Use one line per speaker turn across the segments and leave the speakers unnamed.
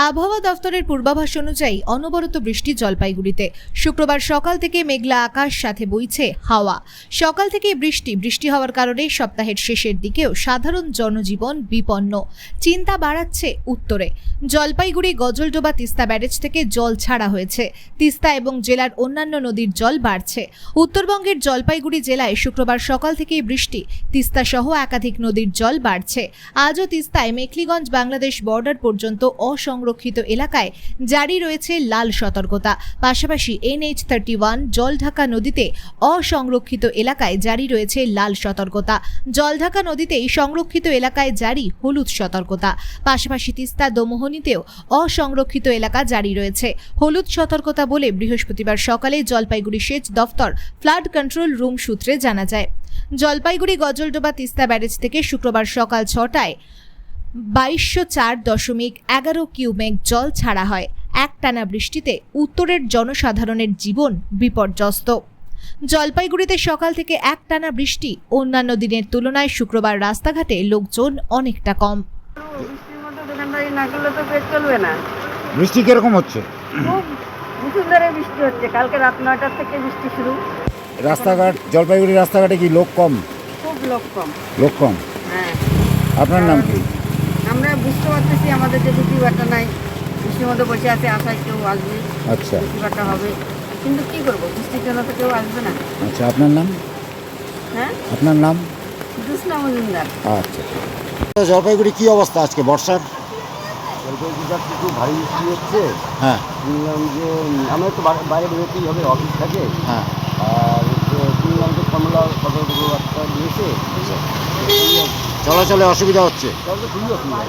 আবহাওয়া দফতরের পূর্বাভাস অনুযায়ী অনবরত বৃষ্টি জলপাইগুড়িতে। শুক্রবার সকাল থেকে মেঘলা আকাশ, সাথে বইছে হাওয়া। সকাল থেকে বৃষ্টি হওয়ার কারণে সপ্তাহের শেষের দিকেও সাধারণ জনজীবন বিপন্ন। চিন্তা বাড়াচ্ছে উত্তরে। জলপাইগুড়ি গজলডোবা তিস্তা ব্যারেজ থেকে জল ছাড়া হয়েছে। তিস্তা এবং জেলার অন্যান্য নদীর জল বাড়ছে। উত্তরবঙ্গের জলপাইগুড়ি জেলায় শুক্রবার সকাল থেকেই বৃষ্টি। তিস্তা সহ একাধিক নদীর জল বাড়ছে। আজও তিস্তায় মেখলিগঞ্জ বাংলাদেশ বর্ডার পর্যন্ত সংরক্ষিত এলাকায় জারি রয়েছে লাল সতর্কতা। পাশাপাশি NH-31 জলঢাকা নদীতে অসংরক্ষিত এলাকায় জারি রয়েছে লাল সতর্কতা। জলঢাকা নদীতেই সংরক্ষিত এলাকায় জারি হলুদ সতর্কতা। পাশাপাশি তিস্তা দমোহনীতেও অসংরক্ষিত এলাকা জারি রয়েছে হলুদ সতর্কতা বলে বৃহস্পতিবার সকালে জলপাইগুড়ি সেচ দফতর ফ্লাড কন্ট্রোল রুম সূত্রে জানা যায়। জলপাইগুড়ি গজলডোবা তিস্তা ব্যারেজ থেকে শুক্রবার সকাল 6টায় 2204.11 কিউমেক জল ছাড়া হয়। একটানা বৃষ্টিতে উত্তরের জনসাধারণের জীবন বিপর্যস্ত। জলপাইগুড়িতে সকাল থেকে একটানা বৃষ্টি। অন্যান্য দিনের তুলনায় শুক্রবার রাস্তাঘাটে লোকজন অনেকটা কম।
বৃষ্টি কিরকম হচ্ছে?
বৃষ্টি হচ্ছে, কালকে রাত 9টা থেকে বৃষ্টি শুরু।
রাস্তাঘাট, জলপাইগুড়ি রাস্তাঘাটে কি লোক কম?
খুব
লোক কম।
হ্যাঁ।
আপনার নাম কি?
আমরা বুঝতে পারতেছি আমাদের যে বৃষ্টি বাটা নাই, বৃষ্টির মধ্যে বসে আছে, আশায় কেউ আসবে।
আচ্ছা,
বৃষ্টি বাটা হবে, কিন্তু কি করবো, বৃষ্টির জন্য তো কেউ আসবে না।
আচ্ছা, আপনার নাম?
হ্যাঁ,
আপনার নাম?
জুসনা মজুমদার।
আচ্ছা, জলপাইগুড়ি কি অবস্থা আজকে বর্ষার?
জলপাইগুড়িটা কিছু ভারী বৃষ্টি হচ্ছে।
হ্যাঁ,
শুনলাম যে আমরা তো বাইরে বেরোতেই হবে, অফিস থাকে।
হ্যাঁ,
আর শুনলাম যে কমলা সতর্কবার্তা দিয়েছে।
চলাচলে অসুবিধা হচ্ছে?
তাহলে খুবই অসুবিধা,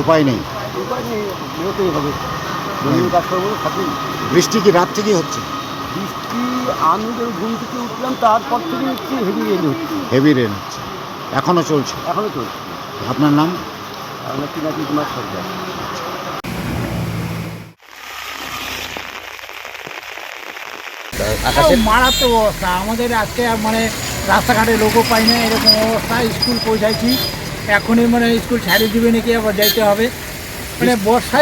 উপায় নেই।
উপায় নেই, বেরোতেই হবে। জমির কাজ করবো থাকি।
বৃষ্টি কি রাত থেকেই হচ্ছে?
বৃষ্টি আমি যখন ঘুম থেকে উঠলাম তারপর থেকে হচ্ছে, হেভি রেন হচ্ছে।
হেভি রেন হচ্ছে, এখনো চলছে?
এখনও চলছে।
আপনার নাম?
আমরা পিনাকি কুমার সরকার।
মারাত্মক অবস্থা আমাদের আজকে, মানে রাস্তাঘাটে লোকও পাই না, এরকম অবস্থা। স্কুল পৌঁছাইছি, এখনই মানে স্কুল ছাড়িয়ে দিবে নাকি, আবার যাইতে হবে। মানে বর্ষা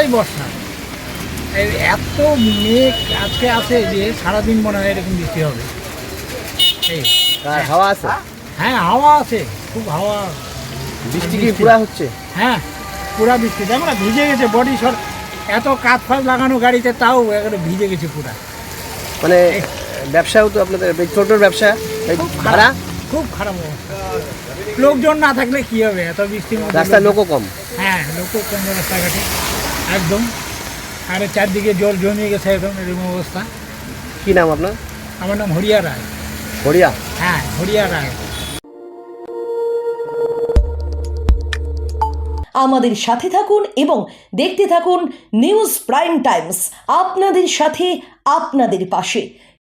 এত মেঘ আজকে আছে যে সারাদিন মনে হয় এরকম বৃষ্টি হবে। এই
হাওয়া আছে?
হ্যাঁ, হাওয়া আছে, খুব হাওয়া।
বৃষ্টি কি পুরা হচ্ছে?
হ্যাঁ, পুরা বৃষ্টি, দেখো না, ভিজে গেছে বডি সর। এত কাজ ফাজ লাগানো গাড়িতে, তাও একেবারে ভিজে গেছে পুরা।
মানে ব্যবসাও তো আপনাদের ছোট ব্যবসা,
খুব খারাপ অবস্থা। লোকজন না থাকলে কি হবে এত বৃষ্টির মধ্যে?
রাস্তায় লোকও কম।
হ্যাঁ, লোকও কম রাস্তাঘাটে একদম। আর চারদিকে জল জমিয়ে গেছে, একদম এরকম অবস্থা।
কি নাম আপনার?
আমার নাম হরিয়া রায়।
হরিয়া?
হ্যাঁ, হরিয়া রায়।
আমাদের সাথে থাকুন এবং দেখতে থাকুন নিউজ প্রাইম টাইমস, আপনাদের সাথে, আপনাদের পাশে।